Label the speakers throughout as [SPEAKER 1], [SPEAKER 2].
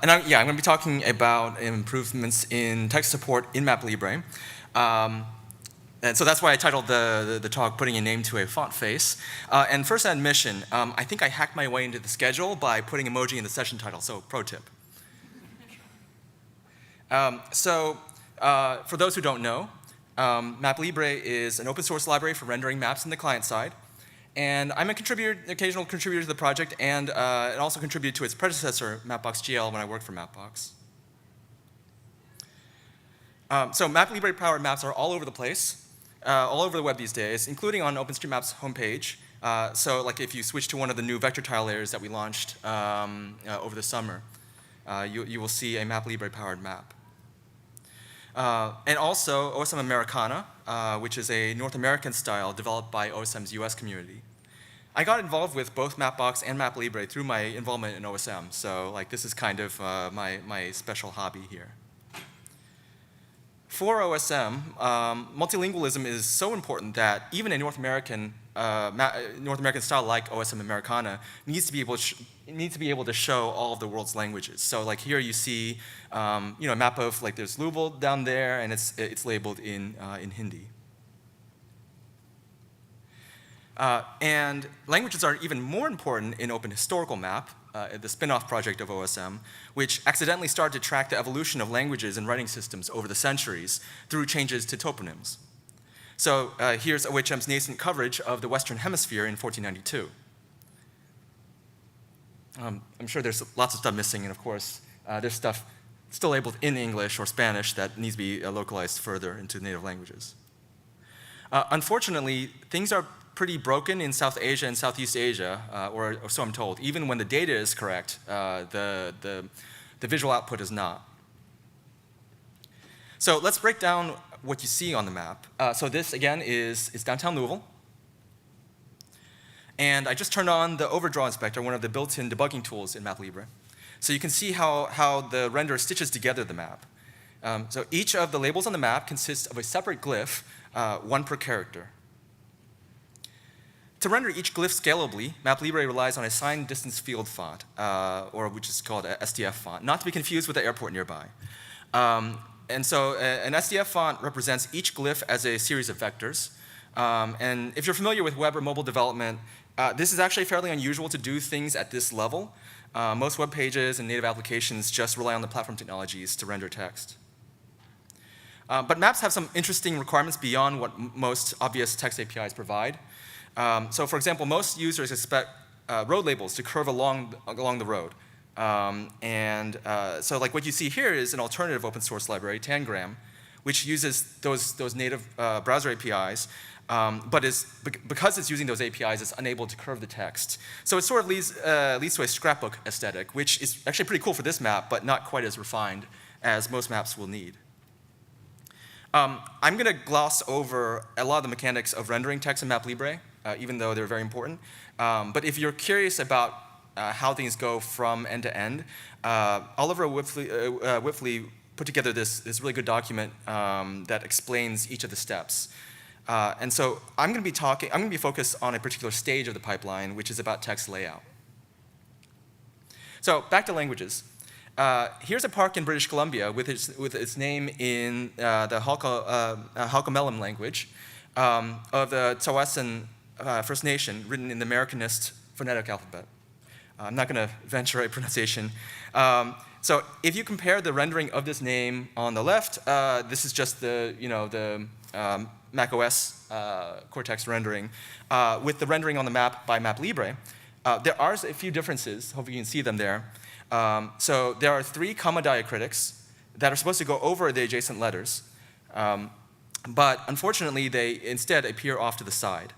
[SPEAKER 1] And I'm going to be talking about improvements in text support in MapLibre. And so that's why I titled the talk, Putting a Name to a Font Face. And first admission, I think I hacked my way into the schedule by putting emoji in the session title, so pro tip. For those who don't know, MapLibre is an open source library for rendering maps in the client side. And I'm an occasional contributor to the project, and it also contributed to its predecessor, MapBox.gl, when I worked for Mapbox. So MapLibre-powered maps are all over the place, all over the web these days, including on OpenStreetMap's homepage. So like if you switch to one of the new vector tile layers that we launched over the summer, you will see a MapLibre-powered map. And also OSM Americana, which is a North American style developed by OSM's US community. I got involved with both Mapbox and MapLibre through my involvement in OSM, so like this is kind of my special hobby here. For OSM, multilingualism is so important that even a North American style like OSM Americana needs to be able to show all of the world's languages. So like here you see a map of like there's Louisville down there, and it's labeled in Hindi. And languages are even more important in OpenHistoricalMap, the spin-off project of OSM, which accidentally started to track the evolution of languages and writing systems over the centuries through changes to toponyms. So here's OHM's nascent coverage of the Western Hemisphere in 1492. I'm sure there's lots of stuff missing, and of course, there's stuff still labeled in English or Spanish that needs to be localized further into native languages. Unfortunately, things are pretty broken in South Asia and Southeast Asia, or so I'm told. Even when the data is correct, the visual output is not. So let's break down what you see on the map. So this, again, is downtown Louisville. And I just turned on the overdraw inspector, one of the built-in debugging tools in MapLibre. So you can see how the renderer stitches together the map. So each of the labels on the map consists of a separate glyph, one per character. To render each glyph scalably, MapLibre relies on a signed distance field font, which is called a SDF font, not to be confused with the airport nearby. And so an SDF font represents each glyph as a series of vectors. And if you're familiar with web or mobile development, this is actually fairly unusual to do things at this level. Most web pages and native applications just rely on the platform technologies to render text. But maps have some interesting requirements beyond what most obvious text APIs provide. So for example, most users expect road labels to curve along the road. So like what you see here is an alternative open source library, Tangram, which uses those native browser APIs, but because it's using those APIs, it's unable to curve the text. So it sort of leads to a scrapbook aesthetic, which is actually pretty cool for this map, but not quite as refined as most maps will need. I'm going to gloss over a lot of the mechanics of rendering text in MapLibre, even though they're very important. But if you're curious about how things go from end to end, Oliver Whiffley put together this really good document that explains each of the steps. And so I'm going to be focused on a particular stage of the pipeline, which is about text layout. So back to languages. Here's a park in British Columbia with its name in the Halkomelem language of the Tawasan First Nation, written in the Americanist phonetic alphabet. I'm not going to venture a pronunciation. So if you compare the rendering of this name on the left, this is just the macOS Cortex rendering, with the rendering on the map by MapLibre. There are a few differences. Hopefully you can see them there. So there are 3 comma diacritics that are supposed to go over the adjacent letters. But unfortunately, they instead appear off to the side.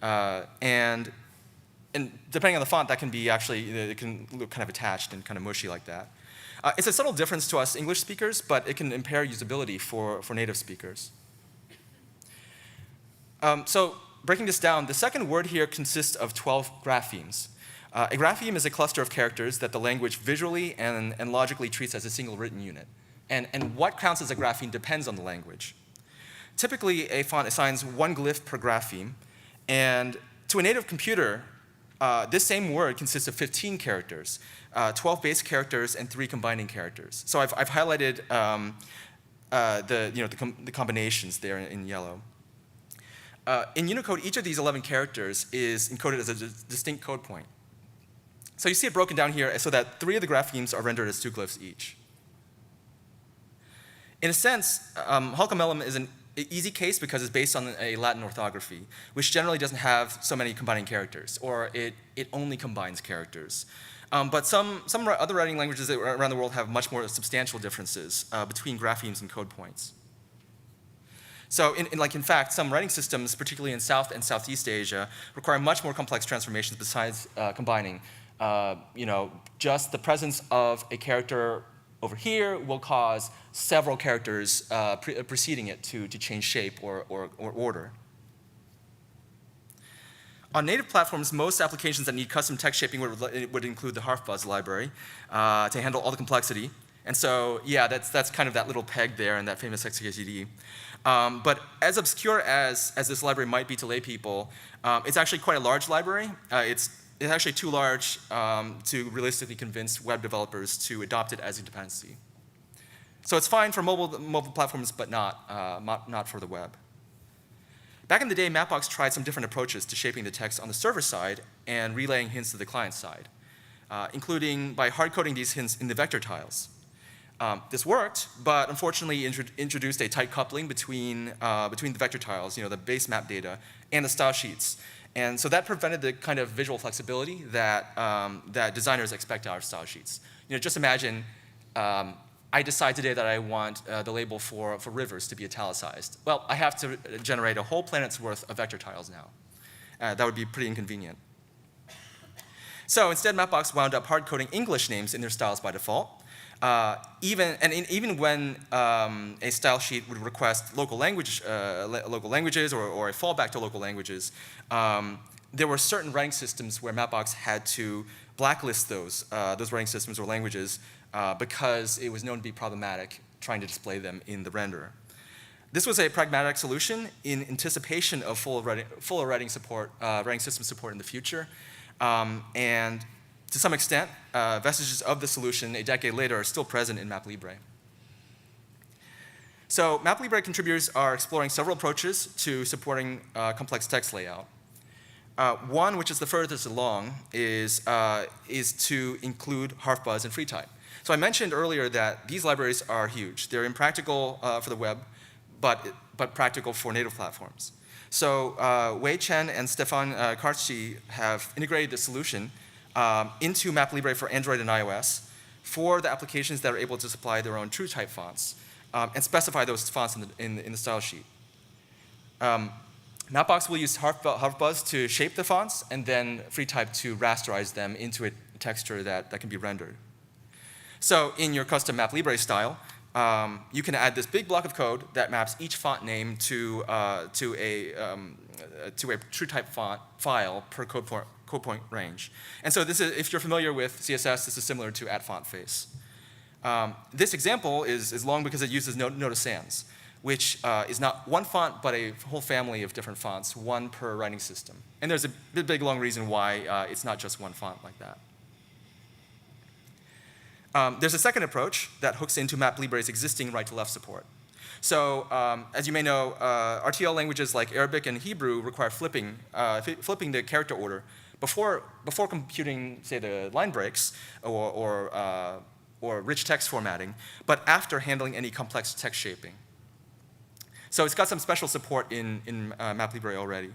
[SPEAKER 1] And depending on the font, that can be it can look kind of attached and kind of mushy like that. It's a subtle difference to us English speakers, but it can impair usability for native speakers. So breaking this down, the second word here consists of 12 graphemes. A grapheme is a cluster of characters that the language visually and logically treats as a single written unit. And what counts as a grapheme depends on the language. Typically, a font assigns 1 glyph per grapheme, and to a native computer, this same word consists of 15 characters, 12 base characters and 3 combining characters. So I've highlighted the combinations there in yellow. In Unicode, each of these 11 characters is encoded as a distinct code point. So you see it broken down here so that 3 of the graphemes are rendered as 2 glyphs each. In a sense, HistoricalMap is an easy case because it's based on a Latin orthography, which generally doesn't have so many combining characters, or it only combines characters. But some other writing languages around the world have much more substantial differences between graphemes and code points. So in fact, some writing systems, particularly in South and Southeast Asia, require much more complex transformations besides combining. Just the presence of a character over here will cause several characters preceding it to change shape or order. On native platforms, most applications that need custom text shaping would include the HarfBuzz library to handle all the complexity. And so, yeah, that's kind of that little peg there in that famous XKCD. But as obscure as this library might be to lay people, it's actually quite a large library. It's actually too large to realistically convince web developers to adopt it as a dependency. So it's fine for mobile platforms, but not for the web. Back in the day, Mapbox tried some different approaches to shaping the text on the server side and relaying hints to the client side, including by hard-coding these hints in the vector tiles. This worked, but unfortunately introduced a tight coupling between the vector tiles, the base map data, and the style sheets. And so that prevented the kind of visual flexibility that designers expect out of style sheets. Just imagine, I decide today that I want the label for rivers to be italicized. Well, I have to generate a whole planet's worth of vector tiles now. That would be pretty inconvenient. So instead, Mapbox wound up hard-coding English names in their styles by default. Even when a style sheet would request local languages or a fallback to local languages, there were certain writing systems where Mapbox had to blacklist those writing systems or languages because it was known to be problematic trying to display them in the renderer. This was a pragmatic solution in anticipation of full writing system support in the future, and to some extent, vestiges of the solution a decade later are still present in MapLibre. So MapLibre contributors are exploring several approaches to supporting complex text layout. One, which is the furthest along, is to include HarfBuzz and FreeType. So I mentioned earlier that these libraries are huge. They're impractical for the web, but practical for native platforms. So Wei Chen and Stefan Kartschi have integrated this solution into MapLibre for Android and iOS for the applications that are able to supply their own true type fonts and specify those fonts in the style sheet. Mapbox will use HarfBuzz to shape the fonts and then FreeType to rasterize them into a texture that can be rendered. So in your custom MapLibre style, you can add this big block of code that maps each font name to a true type font file per code point range. And so this is, if you're familiar with CSS, this is similar to @fontface. This example is long because it uses Notice Sans, which is not one font, but a whole family of different fonts, one per writing system. And there's a big, long reason why it's not just one font like that. There's a second approach that hooks into MapLibre's existing right-to-left support. So as you may know, RTL languages like Arabic and Hebrew require flipping the character order before computing, say, the line breaks or rich text formatting, but after handling any complex text shaping. So it's got some special support in MapLibre already.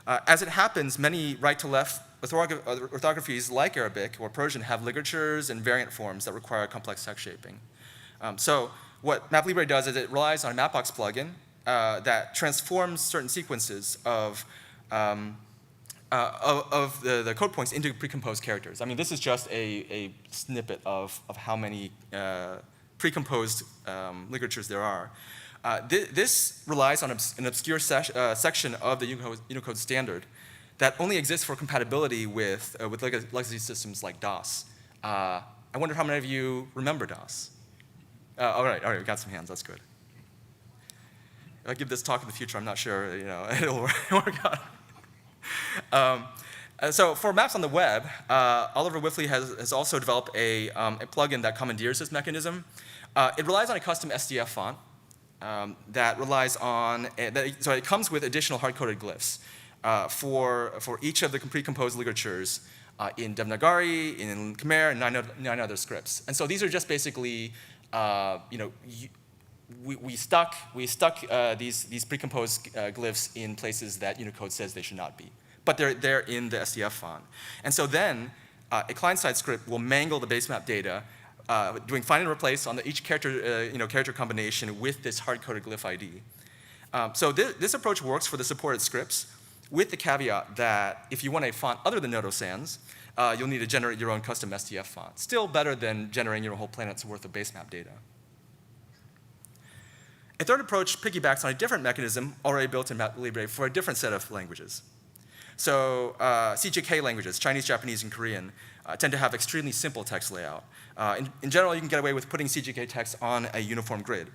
[SPEAKER 1] As it happens, many right-to-left orthographies like Arabic or Persian have ligatures and variant forms that require complex text shaping. So what MapLibre does is it relies on a Mapbox plugin that transforms certain sequences of the code points into precomposed characters. I mean, this is just a snippet of how many precomposed ligatures there are. This relies on an obscure section of the Unicode standard that only exists for compatibility with legacy systems like DOS. I wonder how many of you remember DOS? All right, we got some hands, that's good. If I give this talk in the future, I'm not sure it'll work out. So for maps on the web, Oliver Whiffley has also developed a plugin that commandeers this mechanism. It relies on a custom SDF font that relies on, so it comes with additional hard-coded glyphs for each of the pre-composed ligatures in Devanagari, in Khmer, and nine other scripts. And so these are just basically, we stuck these pre-composed glyphs in places that Unicode says they should not be. But they're in the SDF font. And so then a client-side script will mangle the base map data, doing find and replace on each character, character combination with this hard-coded glyph ID. So this approach works for the supported scripts, with the caveat that if you want a font other than Noto Sans, you'll need to generate your own custom SDF font. Still better than generating your whole planet's worth of base map data. A third approach piggybacks on a different mechanism already built in MapLibre for a different set of languages. So CJK languages, Chinese, Japanese, and Korean, tend to have extremely simple text layout. In general, you can get away with putting CJK text on a uniform grid.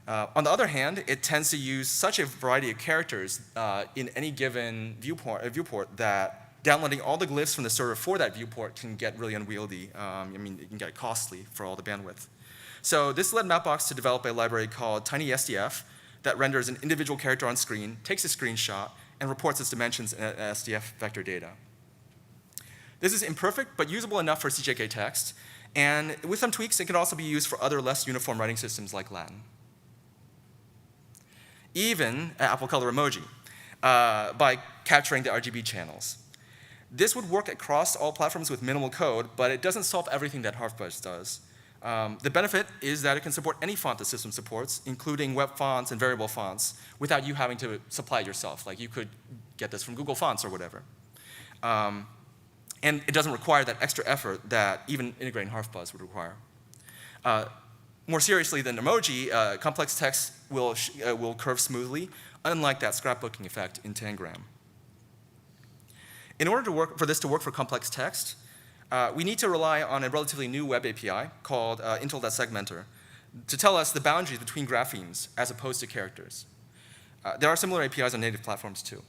[SPEAKER 1] On the other hand, it tends to use such a variety of characters in any given viewport that downloading all the glyphs from the server for that viewport can get really unwieldy. It can get costly for all the bandwidth. So this led Mapbox to develop a library called TinySDF that renders an individual character on screen, takes a screenshot, and reports its dimensions in SDF vector data. This is imperfect, but usable enough for CJK text, and with some tweaks, it can also be used for other less uniform writing systems like Latin. Even Apple Color emoji, by capturing the RGB channels. This would work across all platforms with minimal code, but it doesn't solve everything that HarfBudge does. The benefit is that it can support any font the system supports, including web fonts and variable fonts, without you having to supply it yourself. Like you could get this from Google Fonts or whatever. And it doesn't require that extra effort that even integrating HarfBudge would require. More seriously than emoji, complex text will curve smoothly, unlike that scrapbooking effect in Tangram. In order for this to work for complex text, we need to rely on a relatively new web API called Intel.segmenter to tell us the boundaries between graphemes as opposed to characters. There are similar APIs on native platforms too.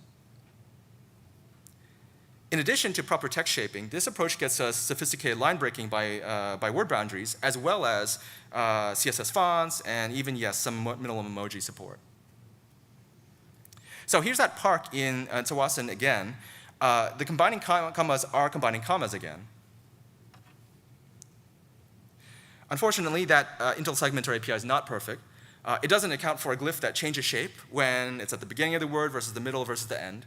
[SPEAKER 1] In addition to proper text shaping, this approach gets us sophisticated line breaking by word boundaries, as well as CSS fonts, and even, yes, some minimum emoji support. So here's that park in Tawasin again. The combining commas are combining commas again. Unfortunately, that Intel segmenter API is not perfect. It doesn't account for a glyph that changes shape when it's at the beginning of the word versus the middle versus the end.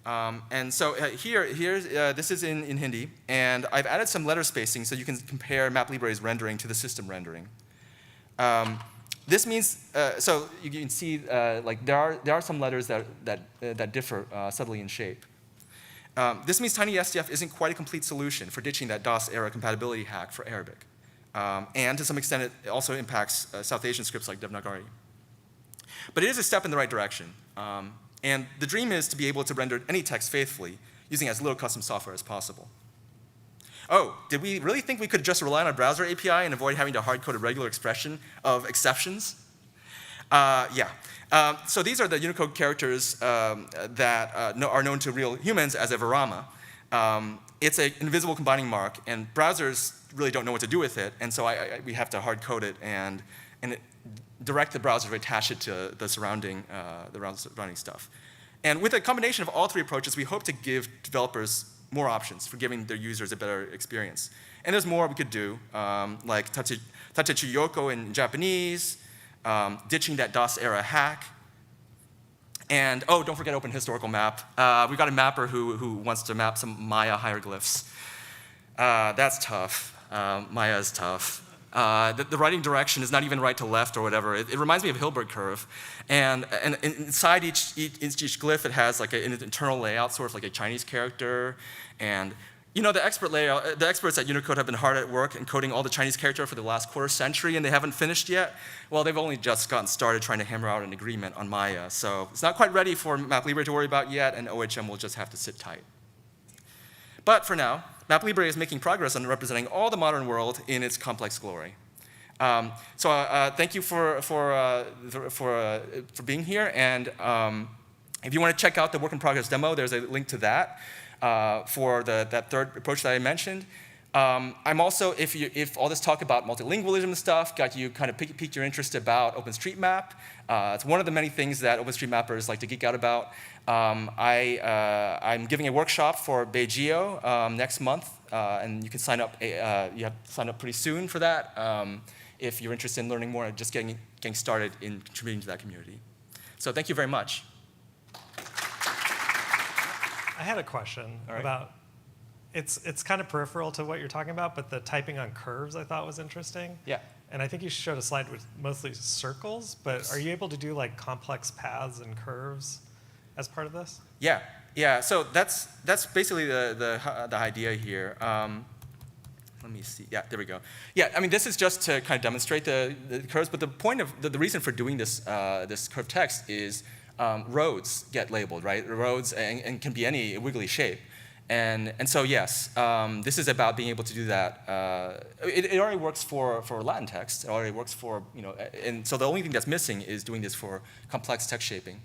[SPEAKER 1] And so this is in Hindi, and I've added some letter spacing so you can compare MapLibre's rendering to the system rendering. This means, so you can see like there are some letters that differ subtly in shape. This means TinySDF isn't quite a complete solution for ditching that DOS-era compatibility hack for Arabic. And to some extent, it also impacts South Asian scripts like Devanagari. But it is a step in the right direction. And the dream is to be able to render any text faithfully using as little custom software as possible. Oh, did we really think we could just rely on a browser API and avoid having to hard-code a regular expression of exceptions? Yeah. So these are the Unicode characters that are known to real humans as a virama. It's an invisible combining mark, and browsers really don't know what to do with it, and so we have to hard-code it and direct the browser to attach it to the surrounding stuff. And with a combination of all three approaches, we hope to give developers more options for giving their users a better experience. And there's more we could do, like Tatechuyoko in Japanese, ditching that DOS-era hack. And oh, don't forget OpenHistoricalMap. We've got a mapper who wants to map some Maya hieroglyphs. That's tough. Maya is tough. The writing direction is not even right to left or whatever. It reminds me of Hilbert curve. And inside each glyph, it has like an internal layout, sort of like a Chinese character. And you know, the experts at Unicode have been hard at work encoding all the Chinese character for the last quarter century, and they haven't finished yet. Well, they've only just gotten started trying to hammer out an agreement on Maya. So it's not quite ready for MapLibre to worry about yet, and OHM will just have to sit tight. But for now, MapLibre is making progress on representing all the modern world in its complex glory. Thank you for being here, and if you want to check out the work in progress demo, there's a link to that. for that third approach that I mentioned. I'm also, if all this talk about multilingualism and stuff got you kind of piqued your interest about OpenStreetMap, it's one of the many things that OpenStreetMappers like to geek out about. I'm giving a workshop for Beijio next month, and you can sign up. You have to sign up pretty soon for that if you're interested in learning more and just getting started in contributing to that community. So thank you very much.
[SPEAKER 2] I had a question about. It's kind of peripheral to what you're talking about, but the typing on curves I thought was interesting.
[SPEAKER 1] Yeah.
[SPEAKER 2] And I think you showed a slide with mostly circles, but are you able to do like complex paths and curves as part of this?
[SPEAKER 1] Yeah, yeah. So that's basically the idea here. Let me see. Yeah, there we go. Yeah, I mean this is just to kind of demonstrate the curves, but the point of the reason for doing this this curved text is roads get labeled, right? Roads and can be any wiggly shape. And so yes, this is about being able to do that. It already works for Latin text. It already works for, and so the only thing that's missing is doing this for complex text shaping.